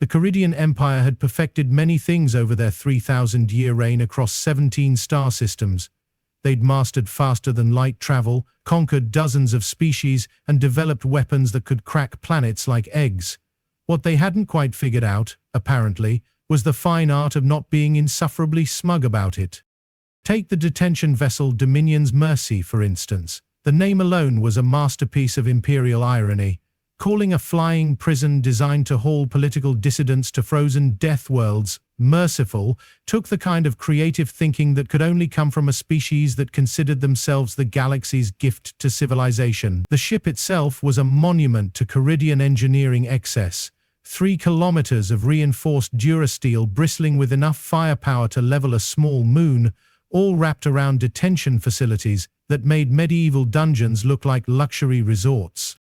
The Keridian Empire had perfected many things over their 3,000-year reign across 17 star systems. They'd mastered faster-than-light travel, conquered dozens of species, and developed weapons that could crack planets like eggs. What they hadn't quite figured out, apparently, was the fine art of not being insufferably smug about it. Take the detention vessel Dominion's Mercy, for instance. The name alone was a masterpiece of imperial irony. Calling a flying prison designed to haul political dissidents to frozen death worlds merciful took the kind of creative thinking that could only come from a species that considered themselves the galaxy's gift to civilization. The ship itself was a monument to Keridian engineering excess. 3 kilometers of reinforced durasteel bristling with enough firepower to level a small moon, all wrapped around detention facilities that made medieval dungeons look like luxury resorts.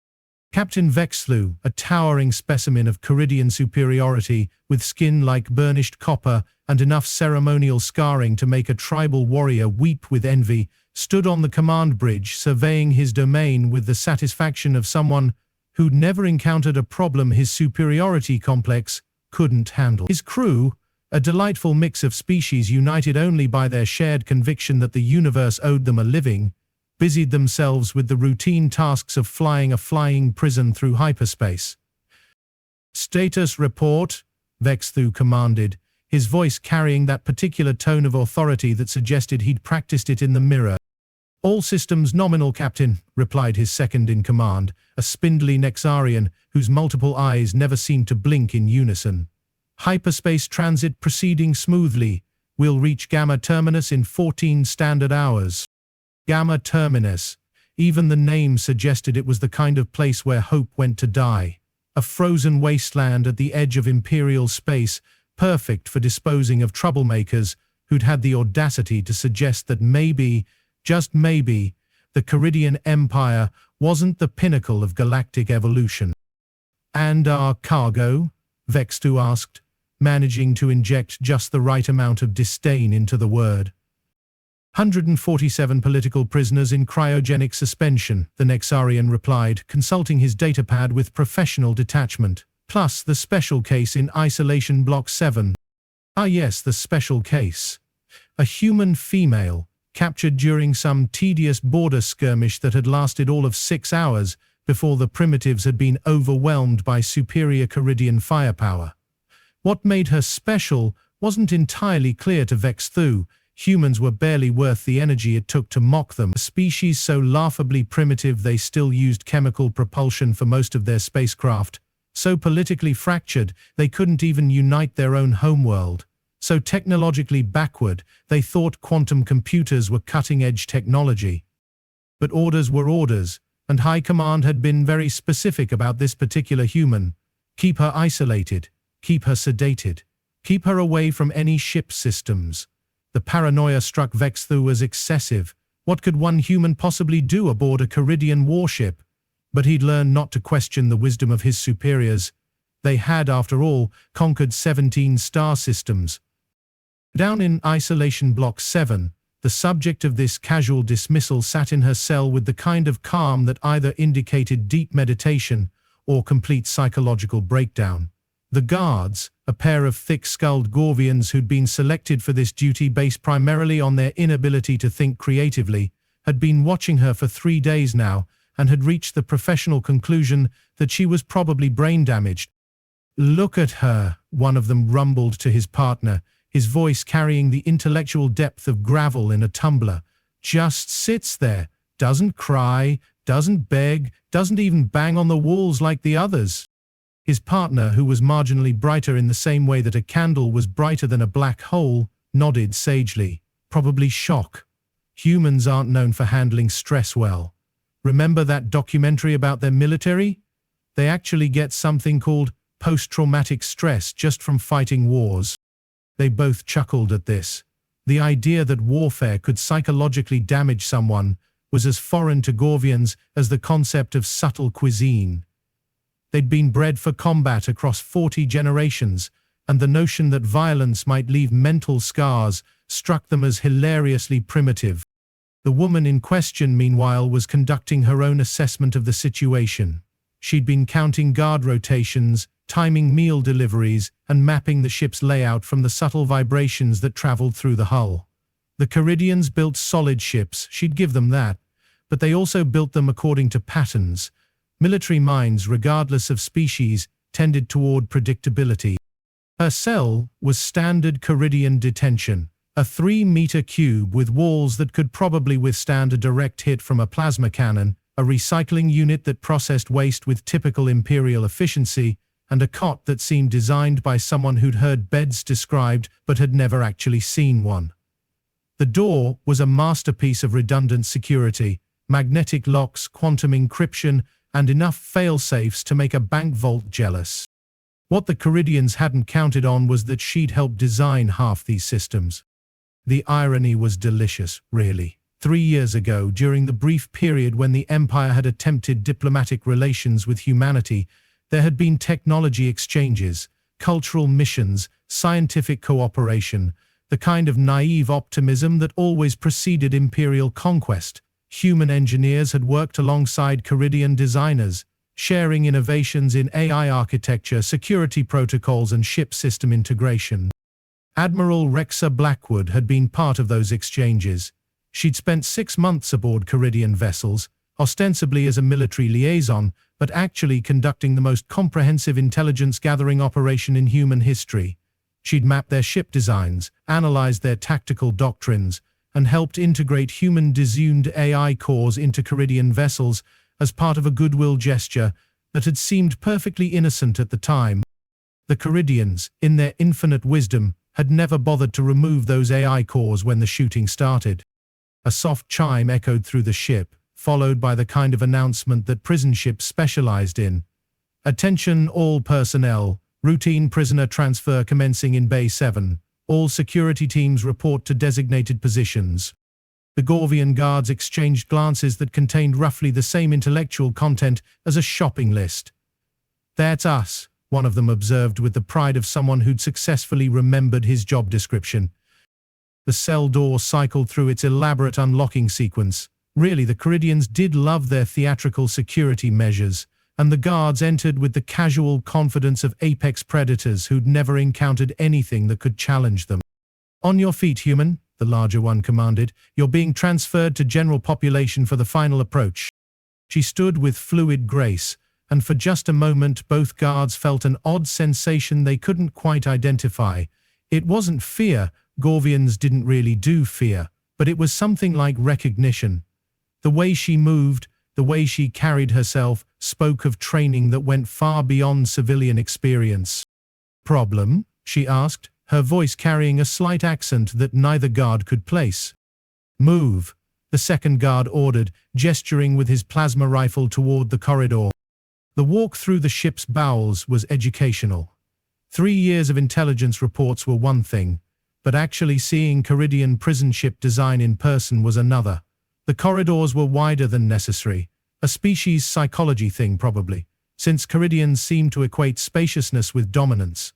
Captain Vexthlu, a towering specimen of Keridian superiority, with skin like burnished copper and enough ceremonial scarring to make a tribal warrior weep with envy, stood on the command bridge surveying his domain with the satisfaction of someone who'd never encountered a problem his superiority complex couldn't handle. His crew, a delightful mix of species united only by their shared conviction that the universe owed them a living, busied themselves with the routine tasks of flying a flying prison through hyperspace. "Status report," Vexthlu commanded, his voice carrying that particular tone of authority that suggested he'd practiced it in the mirror. "All systems nominal, Captain," replied his second-in-command, a spindly Nexarian whose multiple eyes never seemed to blink in unison. "Hyperspace transit proceeding smoothly. We'll reach Gamma Terminus in 14 standard hours." Gamma Terminus. Even the name suggested it was the kind of place where hope went to die. A frozen wasteland at the edge of imperial space, perfect for disposing of troublemakers who'd had the audacity to suggest that maybe, just maybe, the Keridian Empire wasn't the pinnacle of galactic evolution. "And our cargo?" Vexthlu asked, managing to inject just the right amount of disdain into the word. "147 political prisoners in cryogenic suspension," the Nexarian replied, consulting his datapad with professional detachment, "plus the special case in Isolation Block 7. "Ah yes, the special case. A human female, captured during some tedious border skirmish that had lasted all of 6 hours before the primitives had been overwhelmed by superior Keridian firepower. What made her special wasn't entirely clear to Vexthlu. Humans were barely worth the energy it took to mock them, a species so laughably primitive they still used chemical propulsion for most of their spacecraft, so politically fractured they couldn't even unite their own homeworld, so technologically backward they thought quantum computers were cutting-edge technology. But orders were orders, and High Command had been very specific about this particular human. Keep her isolated, keep her sedated, keep her away from any ship systems. The paranoia struck Vexthlu as excessive. What could one human possibly do aboard a Keridian warship? But he'd learned not to question the wisdom of his superiors. They had, after all, conquered 17 star systems. Down in Isolation Block 7, the subject of this casual dismissal sat in her cell with the kind of calm that either indicated deep meditation or complete psychological breakdown. The guards, a pair of thick-skulled Gorvians who'd been selected for this duty based primarily on their inability to think creatively, had been watching her for 3 days now and had reached the professional conclusion that she was probably brain damaged. "Look at her," one of them rumbled to his partner, his voice carrying the intellectual depth of gravel in a tumbler. "Just sits there, doesn't cry, doesn't beg, doesn't even bang on the walls like the others." His partner, who was marginally brighter in the same way that a candle was brighter than a black hole, nodded sagely. "Probably shock. Humans aren't known for handling stress well. Remember that documentary about their military? They actually get something called post-traumatic stress just from fighting wars." They both chuckled at this. The idea that warfare could psychologically damage someone was as foreign to Gorvians as the concept of subtle cuisine. They'd been bred for combat across 40 generations, and the notion that violence might leave mental scars struck them as hilariously primitive. The woman in question, meanwhile, was conducting her own assessment of the situation. She'd been counting guard rotations, timing meal deliveries, and mapping the ship's layout from the subtle vibrations that traveled through the hull. The Keridians built solid ships, she'd give them that, but they also built them according to patterns. Military minds, regardless of species, tended toward predictability. Her cell was standard Keridian detention, a 3-meter cube with walls that could probably withstand a direct hit from a plasma cannon, a recycling unit that processed waste with typical Imperial efficiency, and a cot that seemed designed by someone who'd heard beds described but had never actually seen one. The door was a masterpiece of redundant security, magnetic locks, quantum encryption, and enough fail-safes to make a bank vault jealous. What the Keridians hadn't counted on was that she'd helped design half these systems. The irony was delicious, really. 3 years ago, during the brief period when the Empire had attempted diplomatic relations with humanity, there had been technology exchanges, cultural missions, scientific cooperation, the kind of naive optimism that always preceded Imperial conquest. Human engineers had worked alongside Keridian designers, sharing innovations in AI architecture, security protocols, and ship system integration. Admiral Rexa Blackwood had been part of those exchanges. She'd spent 6 months aboard Keridian vessels, ostensibly as a military liaison, but actually conducting the most comprehensive intelligence-gathering operation in human history. She'd mapped their ship designs, analyzed their tactical doctrines, and helped integrate human disuned AI cores into Keridian vessels as part of a goodwill gesture that had seemed perfectly innocent at the time. The Keridians, in their infinite wisdom, had never bothered to remove those AI cores when the shooting started. A soft chime echoed through the ship, followed by the kind of announcement that prison ships specialized in. "Attention all personnel, routine prisoner transfer commencing in Bay 7. All security teams report to designated positions." The Gorvian guards exchanged glances that contained roughly the same intellectual content as a shopping list. "That's us," one of them observed with the pride of someone who'd successfully remembered his job description. The cell door cycled through its elaborate unlocking sequence. Really, the Keridians did love their theatrical security measures, and the guards entered with the casual confidence of apex predators who'd never encountered anything that could challenge them. "On your feet, human," the larger one commanded. "You're being transferred to general population for the final approach." She stood with fluid grace, and for just a moment both guards felt an odd sensation they couldn't quite identify. It wasn't fear, Gorvians didn't really do fear, but it was something like recognition. The way she moved, the way she carried herself, spoke of training that went far beyond civilian experience. "Problem?" she asked, her voice carrying a slight accent that neither guard could place. "Move," the second guard ordered, gesturing with his plasma rifle toward the corridor. The walk through the ship's bowels was educational. 3 years of intelligence reports were one thing, but actually seeing Keridian prison ship design in person was another. The corridors were wider than necessary, a species psychology thing probably, since Keridians seemed to equate spaciousness with dominance.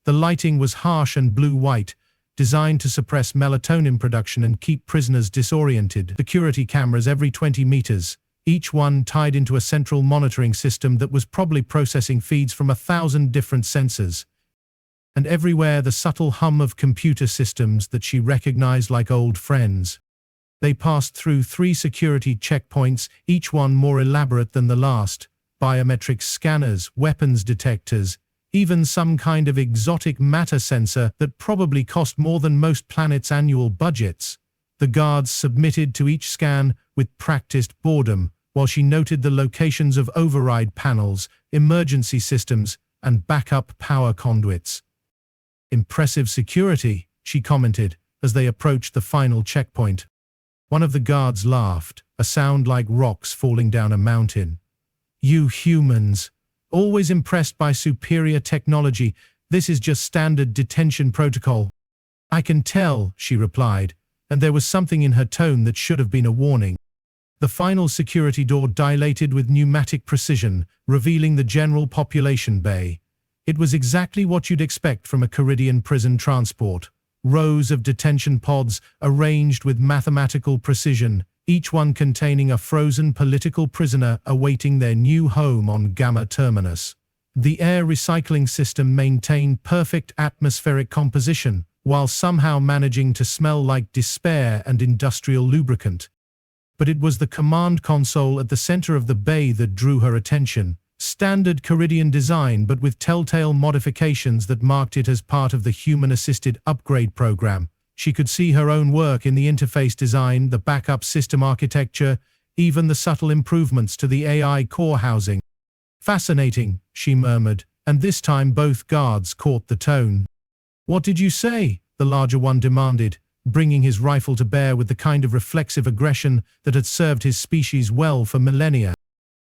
The lighting was harsh and blue-white, designed to suppress melatonin production and keep prisoners disoriented. Security cameras every 20 meters, each one tied into a central monitoring system that was probably processing feeds from 1,000 different sensors. And everywhere the subtle hum of computer systems that she recognized like old friends. They passed through 3 security checkpoints, each one more elaborate than the last, biometric scanners, weapons detectors, even some kind of exotic matter sensor that probably cost more than most planets' annual budgets. The guards submitted to each scan with practiced boredom, while she noted the locations of override panels, emergency systems, and backup power conduits. "Impressive security," she commented, as they approached the final checkpoint. One of the guards laughed, a sound like rocks falling down a mountain. "You humans, always impressed by superior technology, this is just standard detention protocol." "I can tell," she replied, and there was something in her tone that should have been a warning. The final security door dilated with pneumatic precision, revealing the general population bay. It was exactly what you'd expect from a Keridian prison transport. Rows of detention pods arranged with mathematical precision, each one containing a frozen political prisoner awaiting their new home on Gamma Terminus. The air recycling system maintained perfect atmospheric composition, while somehow managing to smell like despair and industrial lubricant. But it was the command console at the center of the bay that drew her attention. Standard Keridian design, but with telltale modifications that marked it as part of the human-assisted upgrade program. She could see her own work in the interface design, the backup system architecture, even the subtle improvements to the AI core housing. "Fascinating," she murmured, and this time both guards caught the tone. "What did you say?" the larger one demanded, bringing his rifle to bear with the kind of reflexive aggression that had served his species well for millennia.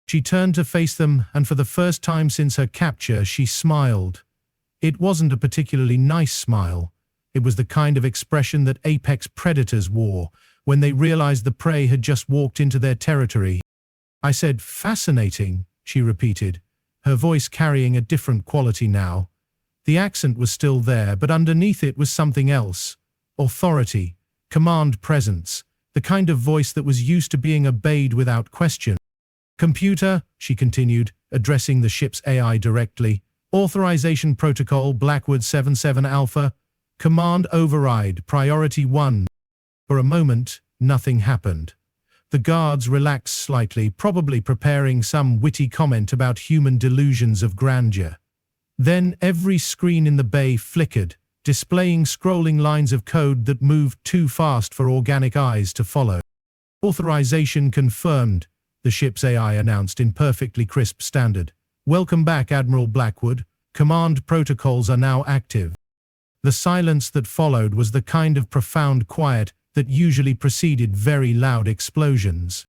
She turned to face them, and for the first time since her capture, she smiled. It wasn't a particularly nice smile. It was the kind of expression that apex predators wore when they realized the prey had just walked into their territory. "I said fascinating," she repeated, her voice carrying a different quality now. The accent was still there, but underneath it was something else. Authority, command presence, the kind of voice that was used to being obeyed without question. "Computer," she continued, addressing the ship's AI directly. "Authorization Protocol Blackwood 77 Alpha. Command override, priority 1. For a moment, nothing happened. The guards relaxed slightly, probably preparing some witty comment about human delusions of grandeur. Then every screen in the bay flickered, displaying scrolling lines of code that moved too fast for organic eyes to follow. "Authorization confirmed," the ship's AI announced in perfectly crisp standard. "Welcome back, Admiral Blackwood. Command protocols are now active." The silence that followed was the kind of profound quiet that usually preceded very loud explosions.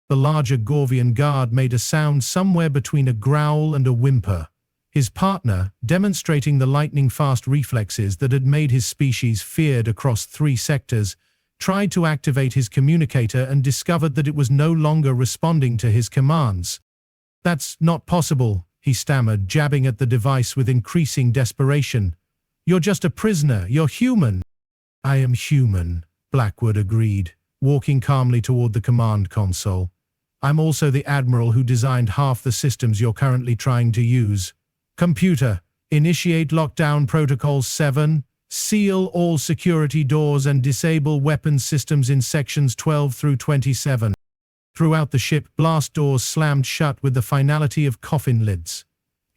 The larger Gorvian guard made a sound somewhere between a growl and a whimper. His partner, demonstrating the lightning-fast reflexes that had made his species feared across 3 sectors, tried to activate his communicator and discovered that it was no longer responding to his commands. "That's not possible," he stammered, jabbing at the device with increasing desperation. "You're just a prisoner. You're human." "I am human," Blackwood agreed, walking calmly toward the command console. "I'm also the admiral who designed half the systems you're currently trying to use. Computer, initiate lockdown protocol 7, seal all security doors and disable weapons systems in sections 12 through 27. Throughout the ship, blast doors slammed shut with the finality of coffin lids.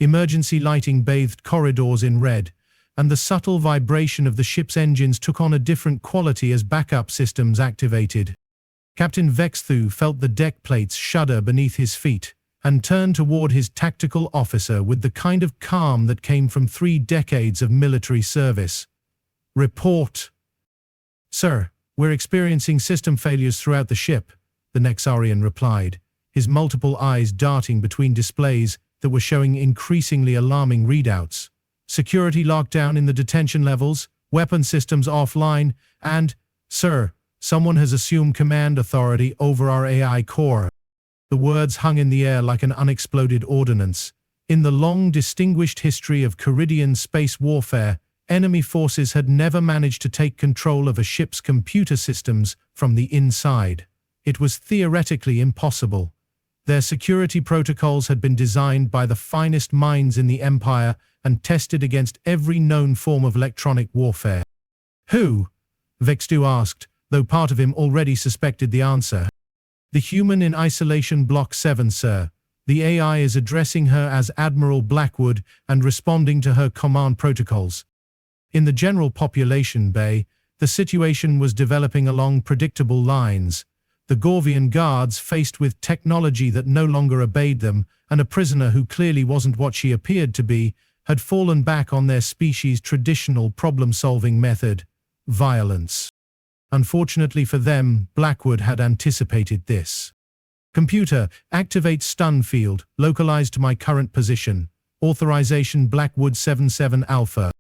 Emergency lighting bathed corridors in red, and the subtle vibration of the ship's engines took on a different quality as backup systems activated. Captain Vexthu felt the deck plates shudder beneath his feet, and turned toward his tactical officer with the kind of calm that came from 3 decades of military service. "Report." "Sir, we're experiencing system failures throughout the ship," the Nexarian replied, his multiple eyes darting between displays that were showing increasingly alarming readouts. "Security lockdown in the detention levels, weapon systems offline, and, sir, someone has assumed command authority over our AI core." The words hung in the air like an unexploded ordnance. In the long, distinguished history of Keridian space warfare, enemy forces had never managed to take control of a ship's computer systems from the inside. It was theoretically impossible. Their security protocols had been designed by the finest minds in the Empire and tested against every known form of electronic warfare. "Who?" Vextu asked, though part of him already suspected the answer. "The human in Isolation Block 7, sir. The AI is addressing her as Admiral Blackwood and responding to her command protocols." In the general population bay, the situation was developing along predictable lines. The Gorvian guards, faced with technology that no longer obeyed them, and a prisoner who clearly wasn't what she appeared to be, had fallen back on their species' traditional problem-solving method: violence. Unfortunately for them, Blackwood had anticipated this. "Computer, activate stun field, localized to my current position. Authorization Blackwood 77 Alpha."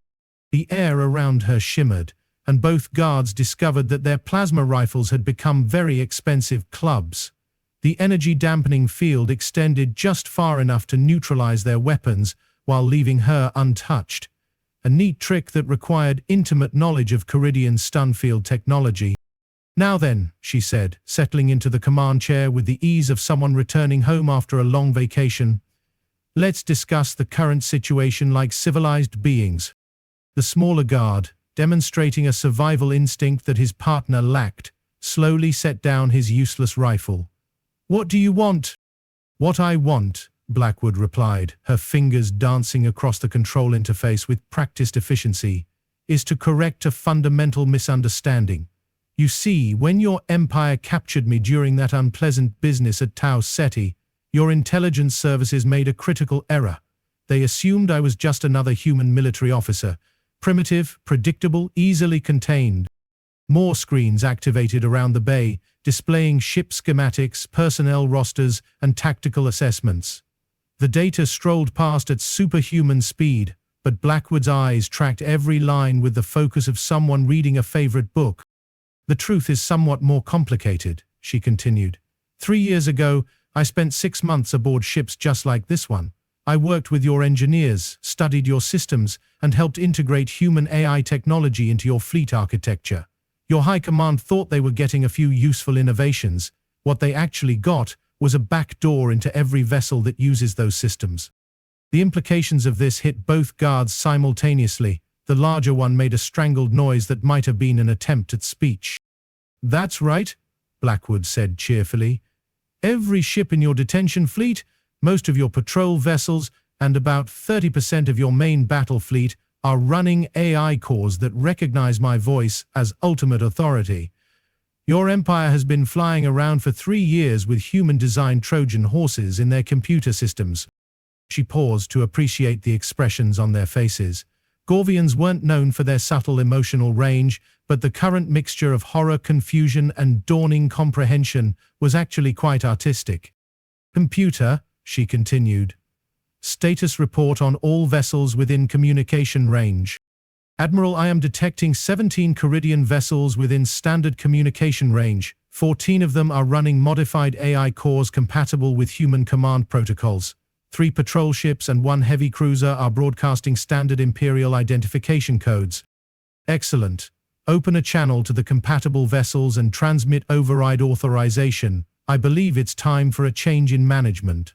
The air around her shimmered, and both guards discovered that their plasma rifles had become very expensive clubs. The energy-dampening field extended just far enough to neutralize their weapons while leaving her untouched. A neat trick that required intimate knowledge of Keridian stun field technology. "Now then," she said, settling into the command chair with the ease of someone returning home after a long vacation, Let's discuss the current situation like civilized beings. The smaller guard, demonstrating a survival instinct that his partner lacked, slowly set down his useless rifle. What do you want? What I want, Blackwood replied, her fingers dancing across the control interface with practiced efficiency, is to correct a fundamental misunderstanding. You see, when your empire captured me during that unpleasant business at Tau Ceti, your intelligence services made a critical error. They assumed I was just another human military officer, primitive, predictable, easily contained. More screens activated around the bay, displaying ship schematics, personnel rosters, and tactical assessments. The data strolled past at superhuman speed, but Blackwood's eyes tracked every line with the focus of someone reading a favorite book. The truth is somewhat more complicated, she continued. 3 years ago, I spent 6 months aboard ships just like this one. I worked with your engineers, studied your systems, and helped integrate human AI technology into your fleet architecture. Your high command thought they were getting a few useful innovations. What they actually got was a back door into every vessel that uses those systems. The implications of this hit both guards simultaneously. The larger one made a strangled noise that might have been an attempt at speech. That's right, Blackwood said cheerfully. Every ship in your detention fleet, most of your patrol vessels, and about 30% of your main battle fleet are running AI cores that recognize my voice as ultimate authority. Your empire has been flying around for 3 years with human-designed Trojan horses in their computer systems. She paused to appreciate the expressions on their faces. Gorvians weren't known for their subtle emotional range, but the current mixture of horror, confusion, and dawning comprehension was actually quite artistic. Computer, she continued. Status report on all vessels within communication range. Admiral, I am detecting 17 Keridian vessels within standard communication range. 14 of them are running modified AI cores compatible with human command protocols. 3 patrol ships and 1 heavy cruiser are broadcasting standard Imperial identification codes. Excellent. Open a channel to the compatible vessels and transmit override authorization. I believe it's time for a change in management.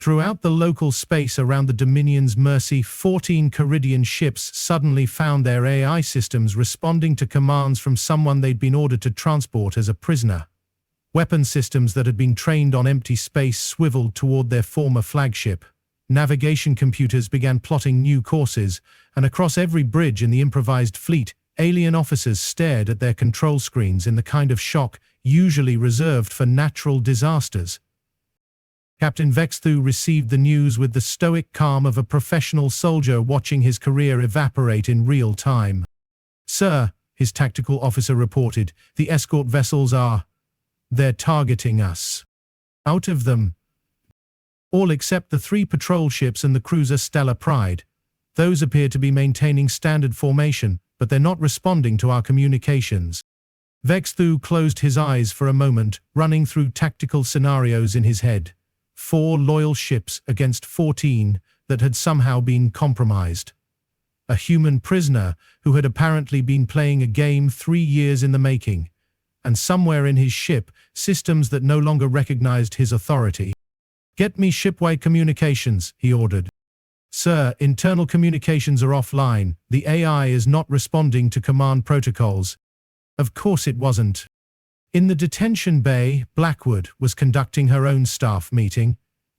Throughout the local space around the Dominion's mercy, 14 Keridian ships suddenly found their AI systems responding to commands from someone they'd been ordered to transport as a prisoner. Weapon systems that had been trained on empty space swiveled toward their former flagship. Navigation computers began plotting new courses, and across every bridge in the improvised fleet, alien officers stared at their control screens in the kind of shock usually reserved for natural disasters. Captain Vexthu received the news with the stoic calm of a professional soldier watching his career evaporate in real time. Sir, his tactical officer reported, the escort vessels are... they're targeting us. Out of them. All except the 3 patrol ships and the cruiser Stellar Pride. Those appear to be maintaining standard formation, but they're not responding to our communications. Vexthu closed his eyes for a moment, running through tactical scenarios in his head. 4 loyal ships against 14 that had somehow been compromised. A human prisoner who had apparently been playing a game 3 years in the making. And somewhere in his ship, systems that no longer recognized his authority. Get me shipwide communications, he ordered. Sir, internal communications are offline. The AI is not responding to command protocols. Of course it wasn't. In the detention bay, Blackwood was conducting her own staff meeting.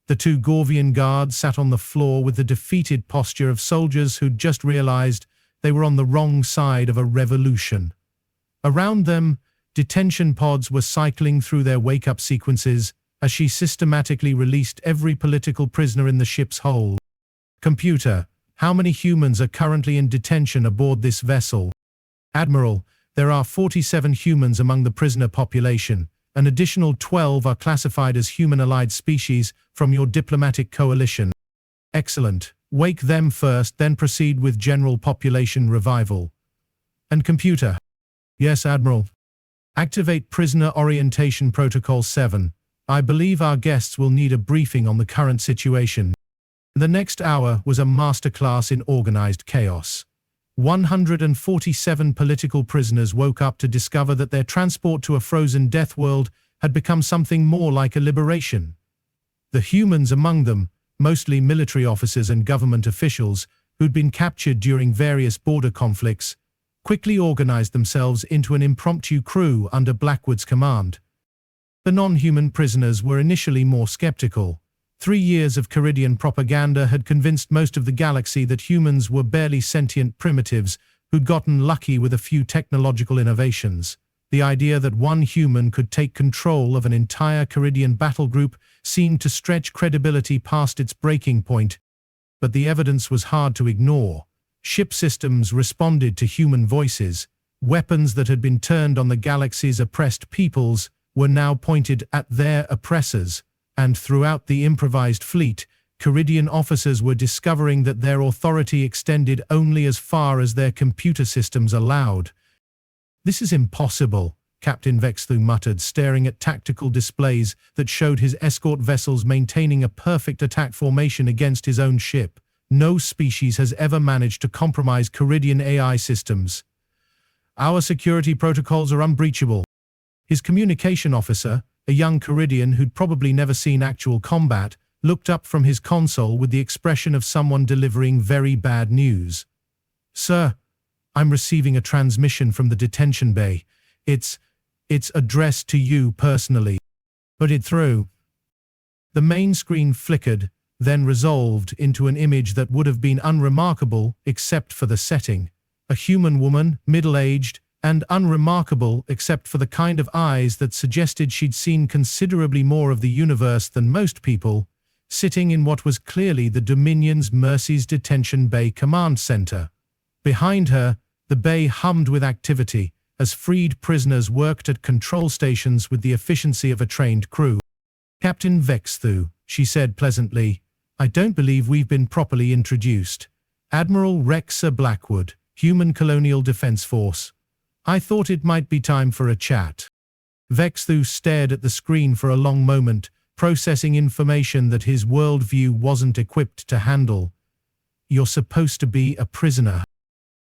The 2 Gorvian guards sat on the floor with the defeated posture of soldiers who'd just realized they were on the wrong side of a revolution. Around them, detention pods were cycling through their wake-up sequences as she systematically released every political prisoner in the ship's hold. Computer, how many humans are currently in detention aboard this vessel? Admiral, there are 47 humans among the prisoner population. An additional 12 are classified as human-allied species from your diplomatic coalition. Excellent. Wake them first, then proceed with general population revival. And computer. Yes, Admiral. Activate Prisoner Orientation Protocol 7. I believe our guests will need a briefing on the current situation. The next hour was a masterclass in organized chaos. 147 political prisoners woke up to discover that their transport to a frozen death world had become something more like a liberation. The humans among them, mostly military officers and government officials who'd been captured during various border conflicts, quickly organized themselves into an impromptu crew under Blackwood's command. The non-human prisoners were initially more skeptical. 3 years of Keridian propaganda had convinced most of the galaxy that humans were barely sentient primitives who'd gotten lucky with a few technological innovations. The idea that one human could take control of an entire Keridian battle group seemed to stretch credibility past its breaking point, but the evidence was hard to ignore. Ship systems responded to human voices. Weapons that had been turned on the galaxy's oppressed peoples were now pointed at their oppressors, and throughout the improvised fleet, Keridian officers were discovering that their authority extended only as far as their computer systems allowed. "This is impossible," Captain Vexthu muttered, staring at tactical displays that showed his escort vessels maintaining a perfect attack formation against his own ship. "No species has ever managed to compromise Keridian AI systems. Our security protocols are unbreachable." His communication officer, a young Keridian who'd probably never seen actual combat, looked up from his console with the expression of someone delivering very bad news. "Sir, I'm receiving a transmission from the detention bay. It's addressed to you personally." "Put it through." The main screen flickered, then resolved into an image that would have been unremarkable except for the setting. A human woman, middle-aged, and unremarkable except for the kind of eyes that suggested she'd seen considerably more of the universe than most people, sitting in what was clearly the Dominion's Mercy's Detention Bay Command Center. Behind her, the bay hummed with activity, as freed prisoners worked at control stations with the efficiency of a trained crew. "Captain Vexthu," she said pleasantly, "I don't believe we've been properly introduced. Admiral Rexa Blackwood, Human Colonial Defense Force. I thought it might be time for a chat." Vexthu stared at the screen for a long moment, processing information that his worldview wasn't equipped to handle. "You're supposed to be a prisoner."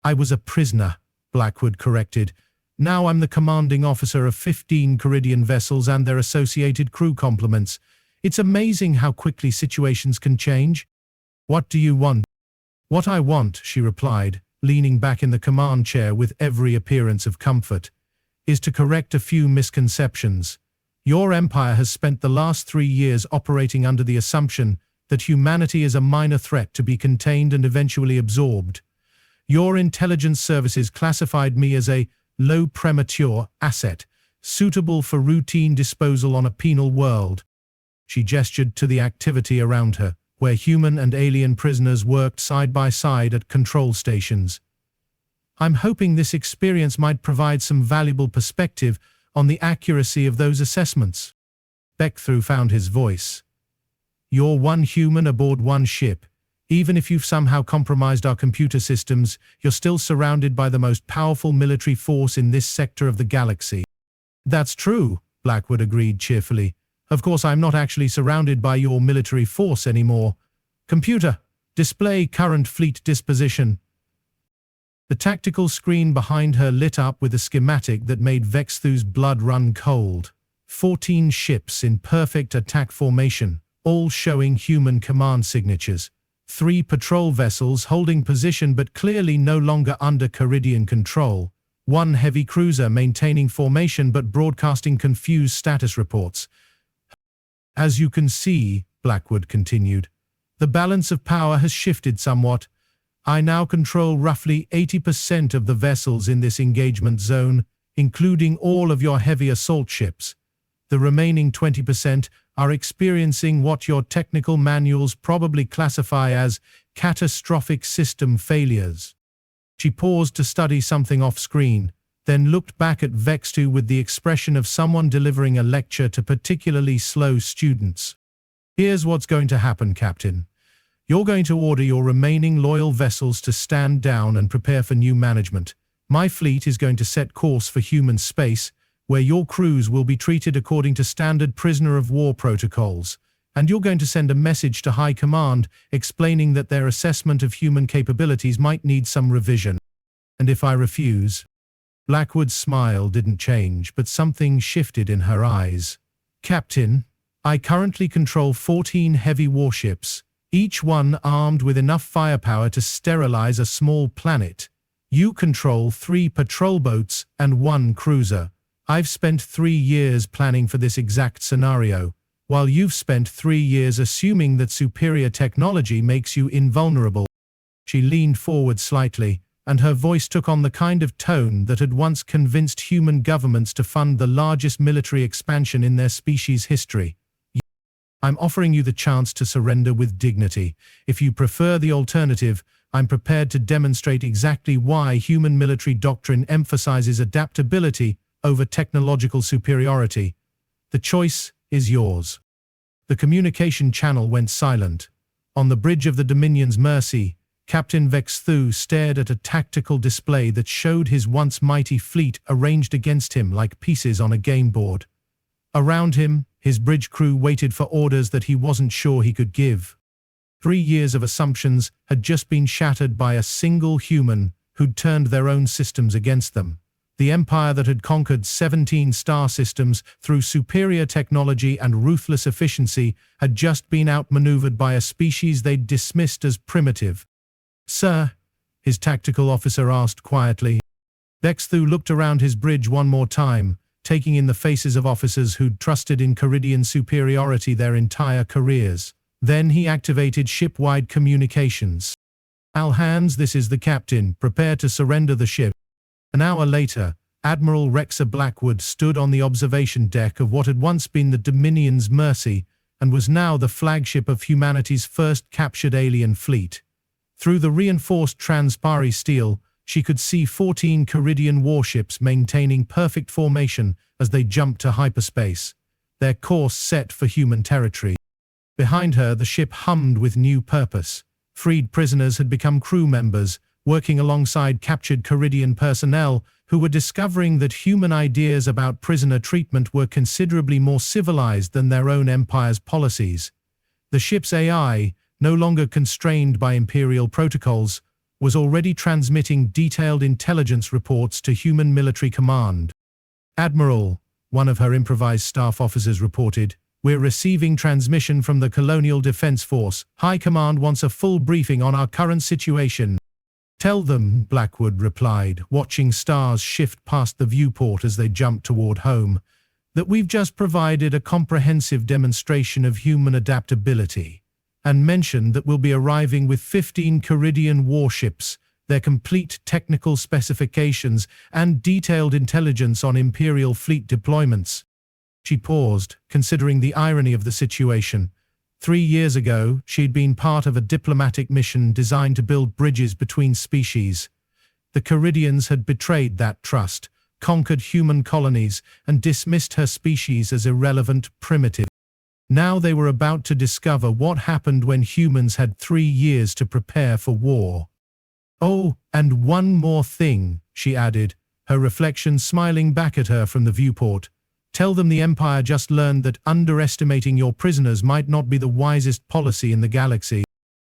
"I was a prisoner," Blackwood corrected. "Now I'm the commanding officer of 15 Keridian vessels and their associated crew complements. It's amazing how quickly situations can change." "What do you want?" "What I want," she replied, leaning back in the command chair with every appearance of comfort, "is to correct a few misconceptions. Your empire has spent the last 3 years operating under the assumption that humanity is a minor threat to be contained and eventually absorbed. Your intelligence services classified me as a low premature asset, suitable for routine disposal on a penal world." She gestured to the activity around her, where human and alien prisoners worked side by side at control stations. "I'm hoping this experience might provide some valuable perspective on the accuracy of those assessments." Vexthu found his voice. "You're one human aboard one ship. Even if you've somehow compromised our computer systems, you're still surrounded by the most powerful military force in this sector of the galaxy." "That's true," Blackwood agreed cheerfully. "Of course, I'm not actually surrounded by your military force anymore. Computer, display current fleet disposition." The tactical screen behind her lit up with a schematic that made Vexthu's blood run cold. 14 ships in perfect attack formation, all showing human command signatures. 3 patrol vessels holding position but clearly no longer under Keridian control. 1 heavy cruiser maintaining formation but broadcasting confused status reports. "As you can see," Blackwood continued, "the balance of power has shifted somewhat. I now control roughly 80% of the vessels in this engagement zone, including all of your heavy assault ships. The remaining 20% are experiencing what your technical manuals probably classify as catastrophic system failures." She paused to study something off-screen, then looked back at Vexthu with the expression of someone delivering a lecture to particularly slow students. "Here's what's going to happen, Captain. You're going to order your remaining loyal vessels to stand down and prepare for new management. My fleet is going to set course for human space, where your crews will be treated according to standard prisoner of war protocols, and you're going to send a message to High Command explaining that their assessment of human capabilities might need some revision. And if I refuse?" Blackwood's smile didn't change, but something shifted in her eyes. "Captain, I currently control 14 heavy warships, each one armed with enough firepower to sterilize a small planet. You control 3 patrol boats and 1 cruiser. I've spent 3 years planning for this exact scenario, while you've spent 3 years assuming that superior technology makes you invulnerable. She leaned forward slightly, and her voice took on the kind of tone that had once convinced human governments to fund the largest military expansion in their species' history. I'm offering you the chance to surrender with dignity. If you prefer the alternative, I'm prepared to demonstrate exactly why human military doctrine emphasizes adaptability over technological superiority. The choice is yours. The communication channel went silent. On the bridge of the Dominion's Mercy, Captain Vexthu stared at a tactical display that showed his once mighty fleet arranged against him like pieces on a game board. Around him, his bridge crew waited for orders that he wasn't sure he could give. 3 years of assumptions had just been shattered by a single human who'd turned their own systems against them. The empire that had conquered 17 star systems through superior technology and ruthless efficiency had just been outmaneuvered by a species they'd dismissed as primitive. "Sir?" his tactical officer asked quietly. Vexthu looked around his bridge one more time, taking in the faces of officers who'd trusted in Keridian superiority their entire careers. Then he activated ship-wide communications. "All hands, this is the captain. Prepare to surrender the ship." An hour later, Admiral Rexa Blackwood stood on the observation deck of what had once been the Dominion's Mercy and was now the flagship of humanity's first captured alien fleet. Through the reinforced transpari steel, she could see 14 Keridian warships maintaining perfect formation as they jumped to hyperspace, their course set for human territory. Behind her, the ship hummed with new purpose. Freed prisoners had become crew members, working alongside captured Keridian personnel who were discovering that human ideas about prisoner treatment were considerably more civilized than their own empire's policies. The ship's AI, no longer constrained by imperial protocols, was already transmitting detailed intelligence reports to human military command. "Admiral," one of her improvised staff officers reported, "we're receiving transmission from the Colonial Defense Force. High Command wants a full briefing on our current situation." "Tell them," Blackwood replied, watching stars shift past the viewport as they jumped toward home, "that we've just provided a comprehensive demonstration of human adaptability, and mentioned that we'll be arriving with 15 Keridian warships, their complete technical specifications, and detailed intelligence on Imperial fleet deployments." She paused, considering the irony of the situation. 3 years ago, she'd been part of a diplomatic mission designed to build bridges between species. The Keridians had betrayed that trust, conquered human colonies, and dismissed her species as irrelevant, primitive. Now they were about to discover what happened when humans had 3 years to prepare for war. "Oh, and one more thing," she added, her reflection smiling back at her from the viewport. "Tell them the Empire just learned that underestimating your prisoners might not be the wisest policy in the galaxy."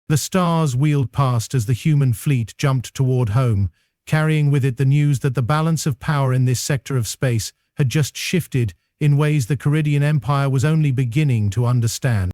The stars wheeled past as the human fleet jumped toward home, carrying with it the news that the balance of power in this sector of space had just shifted in ways the Keridian Empire was only beginning to understand.